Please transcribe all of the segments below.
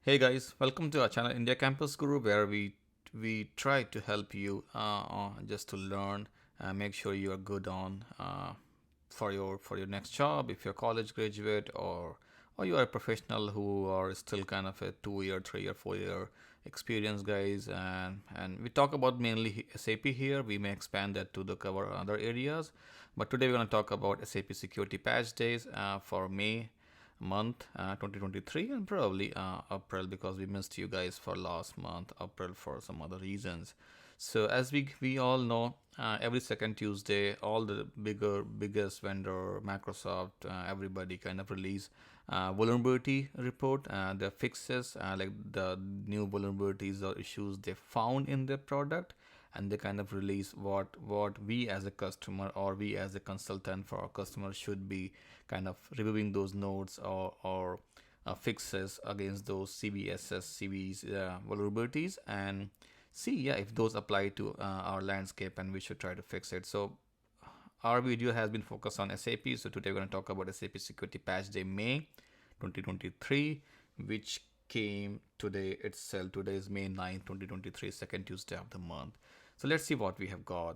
Hey guys, welcome to our channel India Campus Guru, where we try to help you just to learn, make sure you are good on for your next job. If you're a college graduate or you are a professional who are still kind of a 2 year, 3 year, 4 year experience guys, and we talk about mainly SAP here. We may expand that to the cover other areas, but today we're going to talk about SAP Security Patch Days for May month 2023 and probably April, because we missed you guys for last month, April for some other reasons. So as we all know, every second Tuesday all the biggest vendor, Microsoft, everybody kind of release vulnerability report, the fixes, like the new vulnerabilities or issues they found in their product, and they kind of release what we as a customer or we as a consultant for our customers should be kind of reviewing those notes or fixes against those CVSS CVs vulnerabilities, and see if those apply to our landscape, and we should try to fix it. So our video has been focused on SAP. So today we're going to talk about SAP Security Patch Day May 2023, which came today itself. Today is May 9th, 2023, second Tuesday of the month. So let's see what we have got.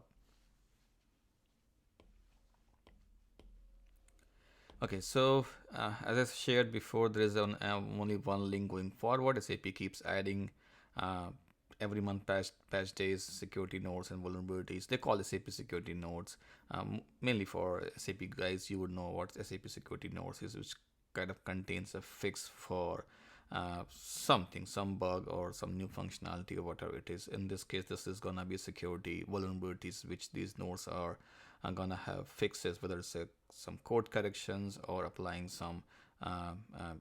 Okay, so as I shared before, there is only one link going forward. SAP keeps adding uh, every month patch days, security notes, and vulnerabilities. They call SAP security notes. Mainly for SAP guys, you would know what SAP security notes is, which kind of contains a fix for something, some bug or some new functionality or whatever it is. In this case, this is gonna be security vulnerabilities, which these nodes are gonna have fixes, whether it's some code corrections or applying uh, uh,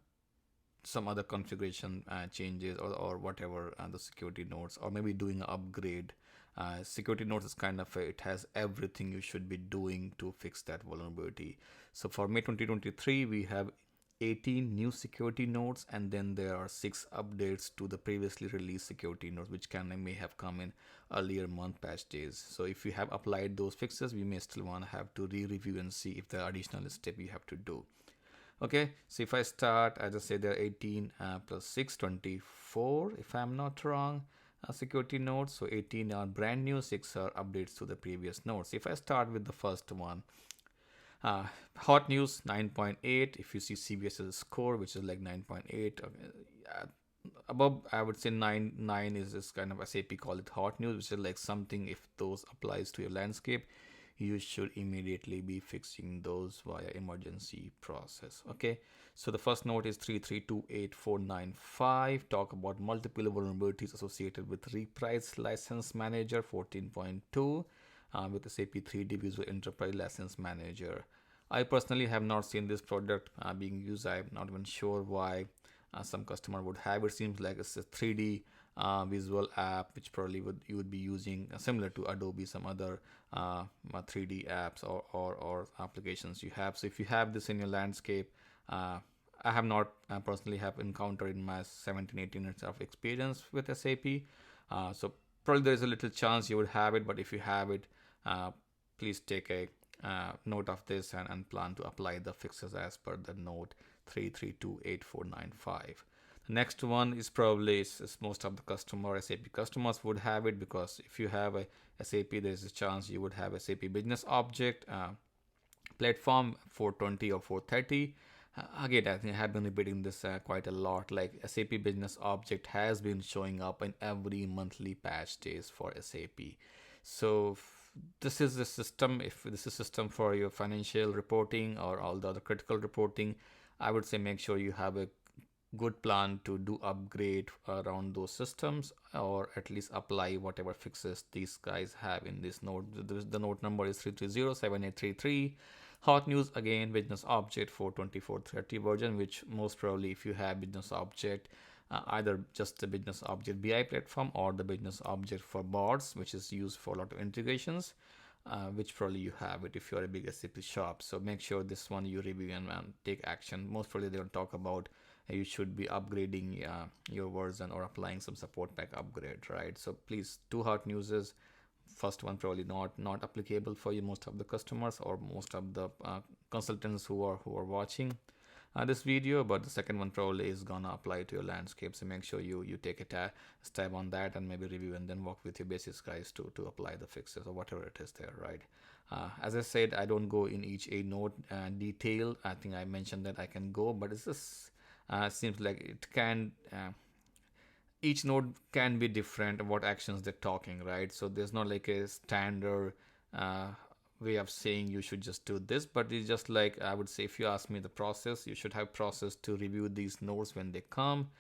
some other configuration changes or whatever the security nodes, or maybe doing an upgrade. Security nodes is kind of it has everything you should be doing to fix that vulnerability. So for May 2023, we have 18 new security nodes, and then there are 6 updates to the previously released security nodes, which may have come in earlier month patch days. So if you have applied those fixes, we may still want to have to re-review and see if there are additional steps you have to do. Okay, so if I start, I just say there are 18 plus 6, 24, if I'm not wrong, security nodes. So 18 are brand new, 6 are updates to the previous nodes. If I start with the first one, uh, hot news 9.8. If you see CVS's score, which is like 9.8, above, I would say 9 is this kind of SAP call it hot news, which is like something, if those applies to your landscape, you should immediately be fixing those via emergency process. Okay, so the first note is 3328495, talk about multiple vulnerabilities associated with reprise license manager 14.2 with SAP 3D Visual Enterprise License Manager. I personally have not seen this product being used. I'm not even sure why some customer would have it. Seems like it's a 3D visual app, which probably you would be using similar to Adobe, some other 3D apps or applications you have. So if you have this in your landscape, I have not personally have encountered in my 17-18 years of experience with SAP. So probably there is a little chance you would have it, but if you have it, please take a note of this and plan to apply the fixes as per the note 3328495. The next one is probably is most of the SAP customers would have it, because if you have a SAP, there's a chance you would have SAP Business Object platform 420 or 430. Again, I think I have been repeating this quite a lot. Like SAP Business Object has been showing up in every monthly patch days for SAP. So this is the system. If this is system for your financial reporting or all the other critical reporting, I would say make sure you have a good plan to do upgrade around those systems, or at least apply whatever fixes these guys have in this node. The node number is 3307833. Hot news again, business object 42430 version, which most probably if you have business object, either just the business object BI platform or the business object for boards, which is used for a lot of integrations, which probably you have it if you're a big SAP shop. So make sure this one you review and take action. Most probably they'll talk about you should be upgrading your version or applying some support pack upgrade, right? So please, two hot news is first one probably not applicable for you, most of the customers or most of the consultants who are watching. this video, but the second one probably is gonna apply to your landscape. So make sure you take a stab on that and maybe review and then work with your basis guys to apply the fixes or whatever it is there, right? As I said, I don't go in each a node detail. I think I mentioned that I can go, but it's just seems like it can. Each node can be different what actions they're talking, right? So there's not like a standard uh, way of saying you should just do this, but it's just like I would say, if you ask me the process, you should have process to review these nodes when they come.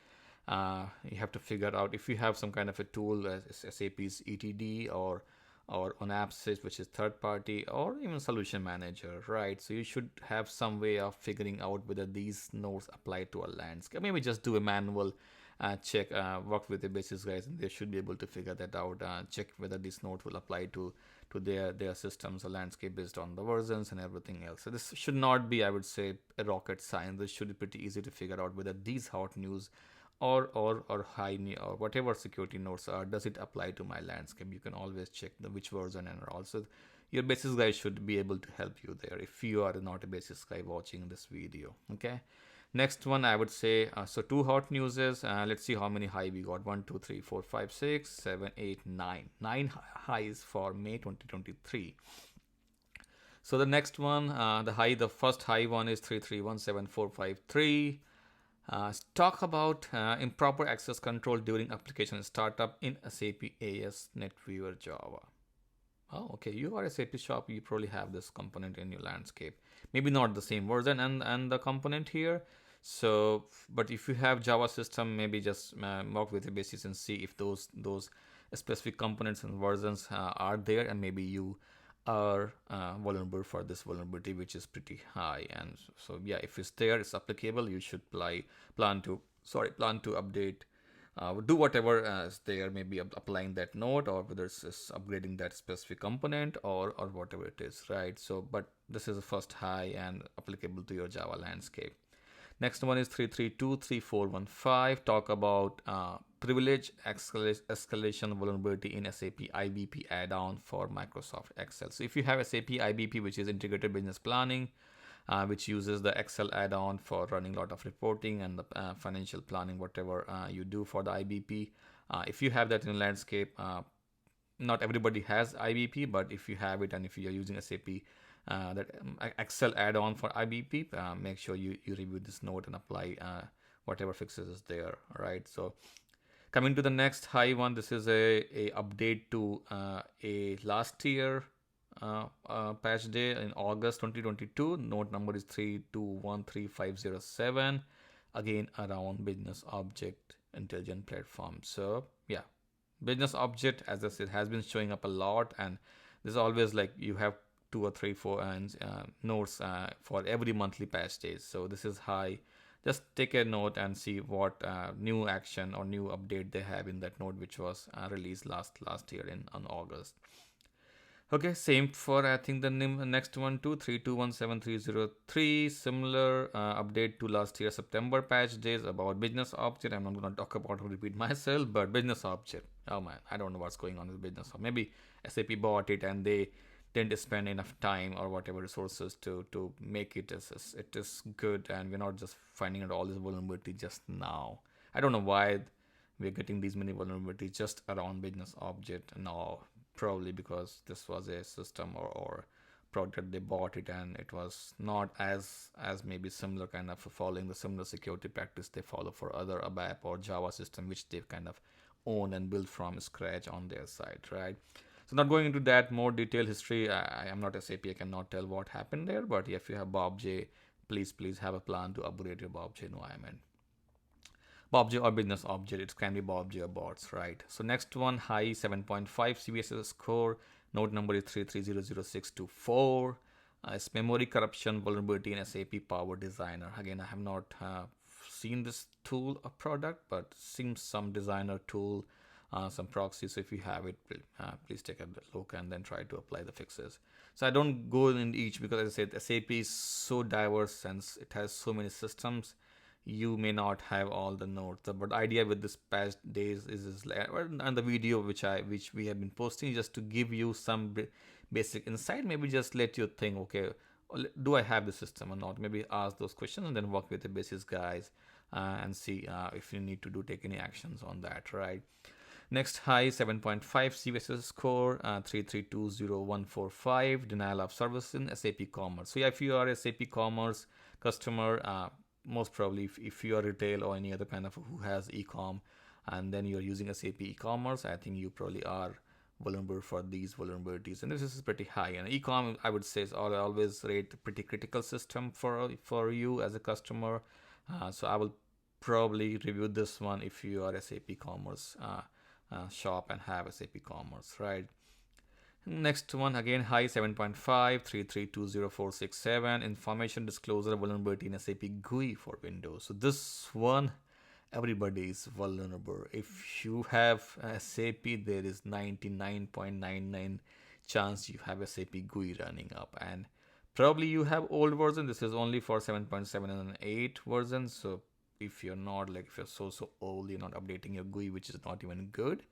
You have to figure out if you have some kind of a tool as SAP's ETD or on AppSys, which is third party, or even solution manager, right? So you should have some way of figuring out whether these nodes apply to a landscape. Maybe just do a manual check, work with the basis guys, and they should be able to figure that out. Check whether this node will apply to their systems or landscape based on the versions and everything else. So this should not be, I would say, a rocket science. This should be pretty easy to figure out whether these hot news or high or whatever security nodes are, does it apply to my landscape? You can always check the which version and also your basis guy should be able to help you there if you are not a basis guy watching this video. Okay, next one I would say, so two hot news is, let's see how many high we got. 1 2 3 4 5 6 7 8 9 9 highs for May 2023. So the next one, the first high one is 3317453. Talk about improper access control during application startup in SAP AS NetWeaver Java. Oh, okay. You are a SAP shop. You probably have this component in your landscape. Maybe not the same version and the component here. So, but if you have Java system, maybe just work with the basis and see if those specific components and versions are there, and maybe you are vulnerable for this vulnerability, which is pretty high. And so yeah, if it's there, it's applicable, you should plan to update, do whatever is there, maybe applying that node, or whether it's upgrading that specific component or whatever it is, right? So but this is the first high and applicable to your Java landscape. Next one is 3323415. Talk about privilege escalation vulnerability in SAP IBP add-on for Microsoft Excel. So if you have SAP IBP, which is Integrated Business Planning, which uses the Excel add-on for running a lot of reporting and the financial planning, whatever you do for the IBP. If you have that in landscape, not everybody has IBP, but if you have it and if you are using SAP that Excel add-on for IBP, make sure you review this note and apply whatever fixes is there, right? So coming to the next high one, this is a update to a last year patch day in August 2022. Note number is 3213507, again around business object intelligent platform. So yeah, business object, as I said, has been showing up a lot, and there's always like you have 2 or 3 4 notes for every monthly patch days. So this is high. Just take a note and see what new action or new update they have in that node, which was released last year on August. Okay, same for I think the next one too, 3217303. Similar update to last year September patch days about business object. I'm not going to talk about or repeat myself, but business object. Oh man, I don't know what's going on with business object. Maybe SAP bought it and they didn't spend enough time or whatever resources to make it as it is good, and we're not just finding out all this vulnerability just now. I don't know why we're getting these many vulnerabilities just around business object now. Probably because this was a system or product they bought it and it was not as maybe similar kind of following the similar security practice they follow for other ABAP or Java system, which they've kind of own and built from scratch on their side, right? So not going into that more detailed history, I am not SAP, I cannot tell what happened there, but if you have BOBJ, please have a plan to upgrade your BOBJ environment. BOBJ or business object, it can be BOBJ or bots, right? So next one, high 7.5 CVSS score, node number is 3300624. It's memory corruption vulnerability in SAP Power Designer. Again, I have not seen this tool or product, but seems some designer tool, some proxies. So if you have it, please take a look and then try to apply the fixes. So I don't go in each because, as I said, SAP is so diverse since it has so many systems. You may not have all the nodes, but the idea with this past days is and the video which we have been posting, just to give you some basic insight, maybe just let you think, okay, do I have the system or not? Maybe ask those questions and then work with the basis guys and see if you need to take any actions on that, right? Next, high 7.5 CVSS score, 3320145, denial of service in SAP Commerce. So yeah, if you are a SAP Commerce customer, most probably if you are retail or any other kind of who has e-com, and then you're using SAP e-commerce, I think you probably are vulnerable for these vulnerabilities, and this is pretty high. And e-com, I would say, is always rate pretty critical system for you as a customer. So I will probably review this one if you are SAP Commerce shop and have SAP Commerce, right? Next one, again high 7.5, 3320467, information disclosure vulnerability in SAP GUI for Windows. So this one, everybody is vulnerable. If you have SAP, there is 99.99 chance you have SAP GUI running up, and probably you have old version. This is only for 7.7 and 8 versions. So if you're not if you're so old, you're not updating your GUI, which is not even good.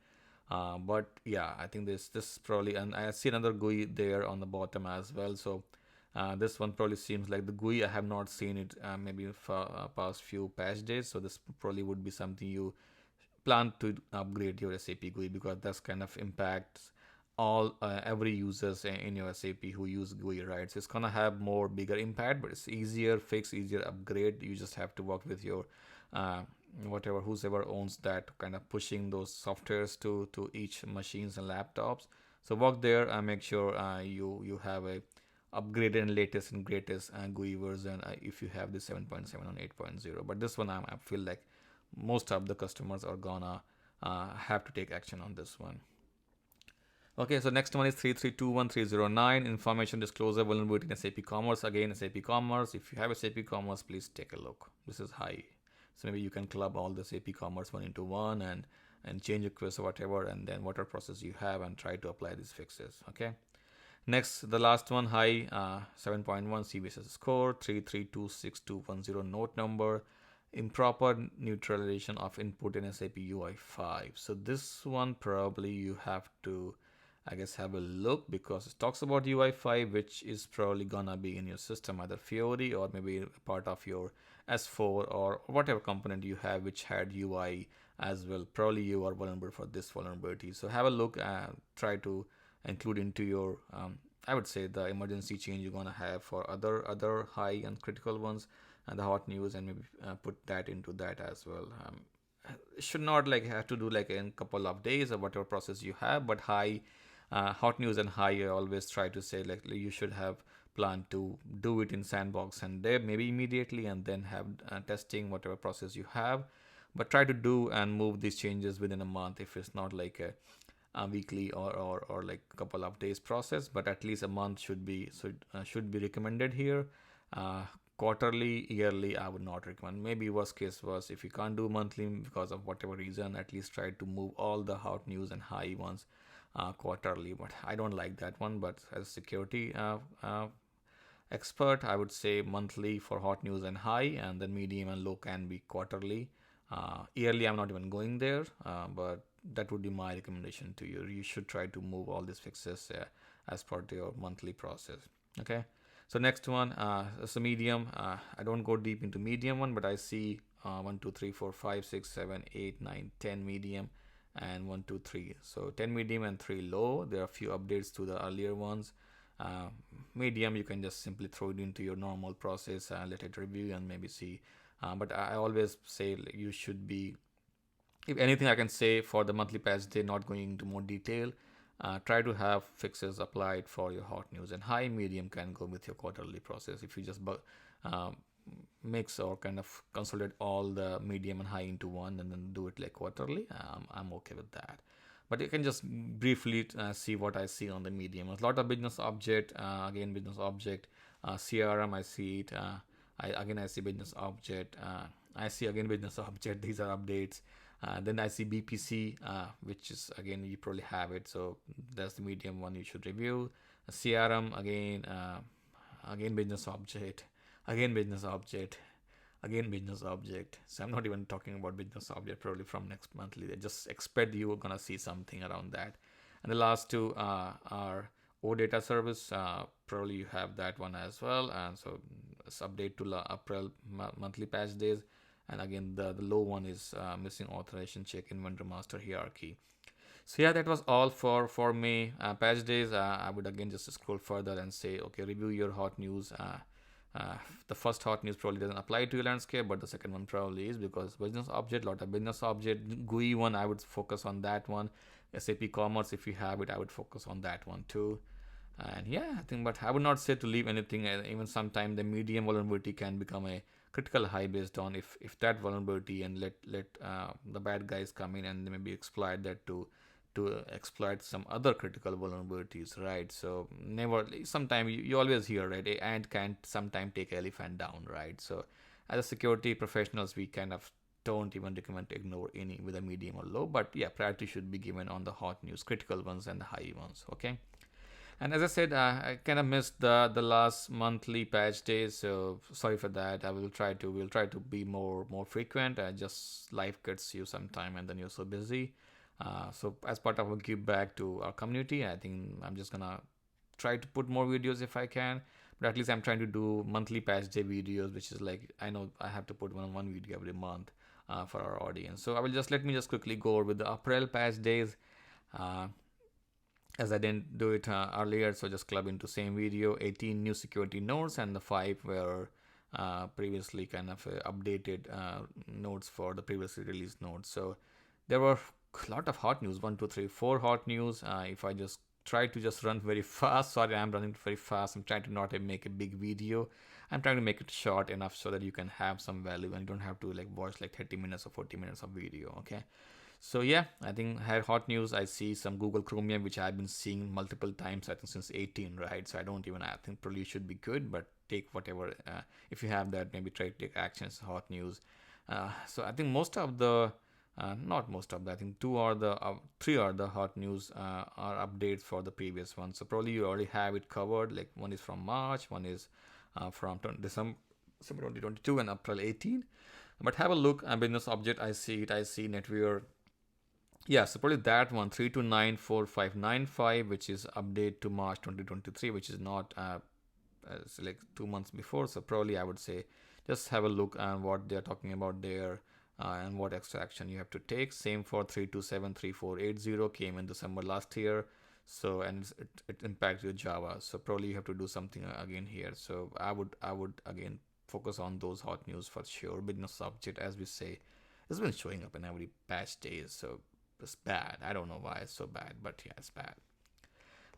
But yeah, I think this probably, and I see another GUI there on the bottom as well. So this one probably seems like the GUI. I have not seen it maybe for past few patch days. So this probably would be something you plan to upgrade your SAP GUI, because that's kind of impacts all every users in your SAP who use GUI, right? So it's gonna have more bigger impact, but it's easier fix, easier upgrade. You just have to work with your whoever owns that, kind of pushing those softwares to each machines and laptops. So work there and make sure you have a upgraded and latest and greatest GUI version if you have the 7.7 on 8.0. But this one I feel like most of the customers are gonna have to take action on this one. Okay, so next one is 3321309, information disclosure vulnerability in SAP Commerce. Again, SAP Commerce. If you have SAP Commerce, please take a look. This is high. So maybe you can club all the SAP Commerce one into one and change requests or whatever, and then whatever process you have, and try to apply these fixes. Okay. Next, the last one, high 7.1 CVSS score, 3326210 note number, improper neutralization of input in SAP UI5. So this one probably you have to, I guess, have a look, because it talks about UI5, which is probably gonna be in your system, either Fiori or maybe part of your S4 or whatever component you have which had UI as well. Probably you are vulnerable for this vulnerability. So have a look and try to include into your I would say the emergency change you're gonna have for other high and critical ones, and the hot news, and maybe put that into that as well. Should not have to do in a couple of days or whatever process you have, but high hot news and high, I always try to say you should have planned to do it in sandbox and dev maybe immediately, and then have testing whatever process you have, but try to do and move these changes within a month. If it's not a weekly or a couple of days process, but at least a month should be recommended here. Quarterly, yearly, I would not recommend. Maybe worst case was, if you can't do monthly because of whatever reason, at least try to move all the hot news and high ones quarterly. But I don't like that one. But as a security expert, I would say monthly for hot news and high, and then medium and low can be quarterly. Yearly, I'm not even going there, but that would be my recommendation to you. You should try to move all these fixes as part of your monthly process. Okay. So next one, so medium. I don't go deep into medium one, but I see 1, 2, 3, 4, 5, 6, 7, 8, 9, 10 medium, and 1, 2, 3. So 10 medium and 3 low. There are a few updates to the earlier ones. Medium, you can just simply throw it into your normal process, let it review and maybe see. But I always say you should be, if anything I can say for the monthly patch, they're not going into more detail. Try to have fixes applied for your hot news, and high medium can go with your quarterly process. If you just mix or kind of consolidate all the medium and high into one and then do it quarterly, I'm okay with that. But you can just briefly see what I see on the medium. A lot of business object, again business object, CRM, I see it. I see business object. I see again business object. These are updates. Then I see BPC, which is, again, you probably have it. So that's the medium one you should review. CRM, again business object, again business object, again business object. So I'm not even talking about business object. Probably from next monthly, they just expect you are gonna see something around that. And the last two are OData service. Probably you have that one as well. And so it's update to April monthly patch days. And again, the low one is missing authorization check in vendor master hierarchy. So yeah, that was all for me. Patch days. I would again just scroll further and say, okay, review your hot news. The first hot news probably doesn't apply to your landscape, but the second one probably is, because business object, lot of business object. GUI one, I would focus on that one. SAP Commerce, if you have it, I would focus on that one too. And yeah, I think, but I would not say to leave anything. Even sometime the medium vulnerability can become a critical high based on if that vulnerability, and let the bad guys come in and maybe exploit that to exploit some other critical vulnerabilities, right? So never, sometimes you always hear, right, a ant can't sometime take elephant down, right? So as a security professionals, we kind of don't even recommend to ignore any with a medium or low, but yeah, priority should be given on the hot news, critical ones and the high ones. Okay. And as I said, I kind of missed the last monthly patch days, so sorry for that. We'll try to be more frequent. Just life gets you sometime, and then you're so busy. So as part of a give back to our community, I think I'm just gonna try to put more videos if I can. But at least I'm trying to do monthly patch day videos, which is like, I know I have to put one video every month for our audience. So let me just quickly go over with the April patch days. Uh, as I didn't do it earlier, so just club into same video. 18 new security nodes, and the 5 were previously kind of updated nodes for the previously released nodes. So there were a lot of hot news, 1, 2, 3, 4 hot news. If I just try to just run very fast, sorry, I'm running very fast. I'm trying to not make a big video. I'm trying to make it short enough so that you can have some value and you don't have to like watch like 30 minutes or 40 minutes of video. Okay. So yeah, I think had hot news. I see some Google Chromium, which I've been seeing multiple times, I think since 18, right? So I think probably should be good, but take whatever. If you have that, maybe try to take actions. Hot news. So I think most of the, not most of the, I think three are the hot news are updates for the previous one. So probably you already have it covered. Like one is from March, one is from December 2022 and April 18. But have a look at business object. I see it. I see NetWear. Yeah, so probably that one, 32945595, which is update to March 2023, which is not like 2 months before. So probably I would say just have a look at what they're talking about there and what extra action you have to take. Same for 3273480, came in December last year. So, and it impacts your Java. So probably you have to do something again here. So I would again focus on those hot news for sure. Business object, as we say, it's been showing up in every patch days. So it's bad. I don't know why it's so bad, but yeah, it's bad.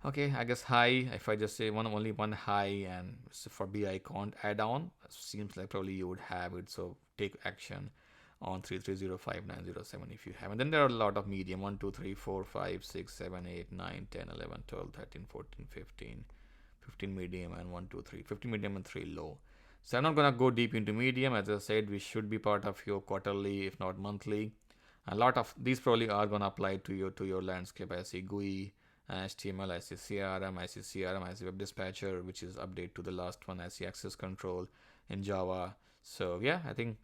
Okay, I guess high. If I just say only one high, and for BI can't add on, seems like probably you would have it. So take action on 3305907 if you have. And then there are a lot of medium, 1, 2, 3, 4, 5, 6, 7, 8, 9, 10, 11, 12, 13, 14, 15, 15 medium, and 1, 2, 3, 15 medium and 3 low. So I'm not gonna go deep into medium. As I said, we should be part of your quarterly, if not monthly. A lot of these probably are gonna apply to your landscape. I see GUI, HTML, I see CRM, I see Web Dispatcher, which is update to the last one. I see access control in Java. So yeah, I think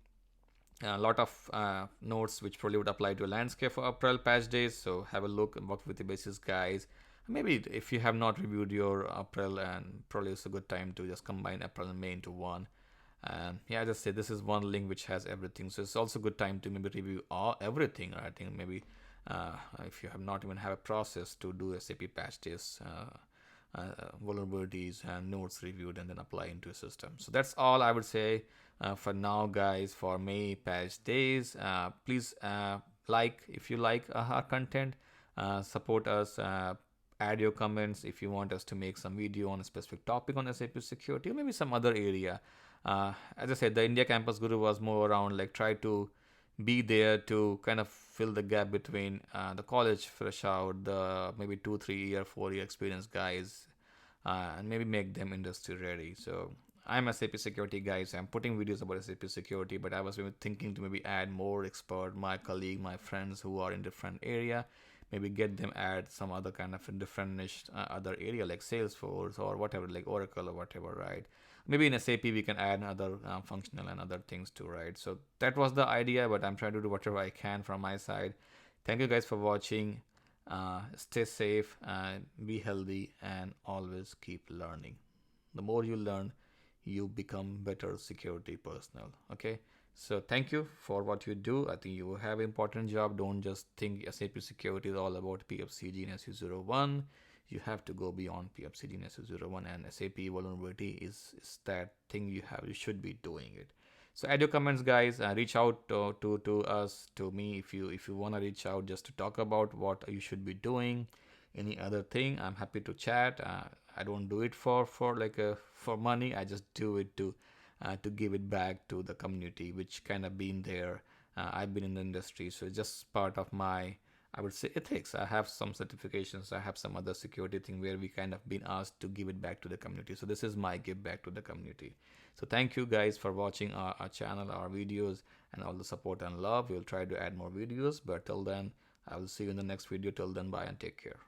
a lot of nodes which probably would apply to a landscape for April patch days. So have a look and work with the basis guys. Maybe if you have not reviewed your April, and probably it's a good time to just combine April and May into one. And yeah, I just say this is one link which has everything. So it's also a good time to maybe review everything. I think maybe if you have not even have a process to do SAP patch days, vulnerabilities and nodes reviewed, and then apply into a system. So that's all I would say for now, guys, for May patch days. Please like if you like our content, support us. Add your comments if you want us to make some video on a specific topic on SAP security, or maybe some other area. As I said, the India Campus Guru was more around like try to be there to kind of fill the gap between the college fresh out, the maybe 2, 3 year, 4 year experienced guys, and maybe make them industry ready. So I'm SAP security guys. I'm putting videos about SAP security, but I was maybe thinking to maybe add more expert, my colleague, my friends who are in different area, maybe get them add some other kind of a different niche, other area like Salesforce or whatever, like Oracle or whatever, right? Maybe in SAP we can add other functional and other things too, right? So that was the idea, but I'm trying to do whatever I can from my side. Thank you guys for watching. Stay safe and be healthy, and always keep learning. The more you learn, you become better security personnel. Okay, so thank you for what you do. I think you have an important job. Don't just think SAP security is all about PFCG and SU01. You have to go beyond PFCG and SU01, and SAP vulnerability is that thing you should be doing it. So add your comments, guys. Reach out to us, to me, if you want to reach out just to talk about what you should be doing. Any other thing, I'm happy to chat. I don't do it for money. I just do it to give it back to the community, which kind of been there. I've been in the industry, so it's just part of my, I would say, ethics. I have some certifications. I have some other security thing where we kind of been asked to give it back to the community. So this is my give back to the community. So thank you guys for watching our channel, our videos, and all the support and love. We'll try to add more videos, but till then, I will see you in the next video. Till then, bye and take care.